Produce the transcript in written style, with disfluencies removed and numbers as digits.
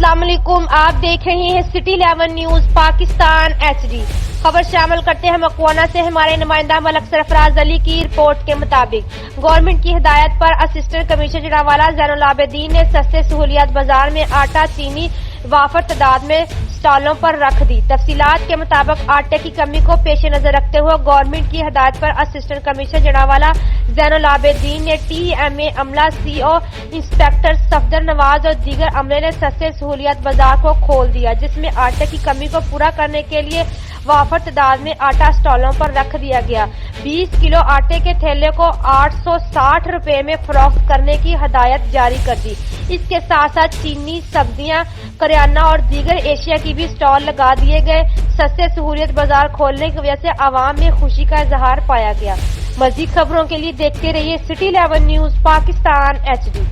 अस्सलाम वालेकुम, आप देख रहे हैं सिटी 11 न्यूज पाकिस्तान HD। खबर शामिल करते हैं मकवाना से। हमारे नुमाइंदा मलक सरफराज अली की रिपोर्ट के मुताबिक गवर्नमेंट की हिदायत पर असिस्टेंट कमिश्नर जनावाला ज़ैनुल आबिदीन ने सस्ते सहूलियात बाजार में आटा चीनी वाफर तादाद में स्टॉलों पर रख दी। तफसीलात के मुताबिक आटे की कमी को पेश नजर रखते हुए गवर्नमेंट की हिदायत पर असिस्टेंट कमिश्नर जनावाला ज़ैनुल आबिदीन ने TMA अमला, CO इंस्पेक्टर सफदर नवाज और दीगर अमले ने सस्ते सहूलियात बाजार को खोल दिया, जिसमें आटे की कमी को पूरा करने के लिए वाफर तादाद में आटा स्टॉलों पर रख दिया गया। 20 किलो आटे के थैले को 860 रुपए में फरोख्त करने की हदायत जारी कर दी। इसके साथ साथ चीनी, सब्जियां, करियाना और दीगर एशिया की भी स्टॉल लगा दिए गए। सस्ते सहूलियत बाजार खोलने की वजह से आवाम में खुशी का इजहार पाया गया। मजीद खबरों के लिए देखते रहिए सिटी 11 न्यूज पाकिस्तान HD।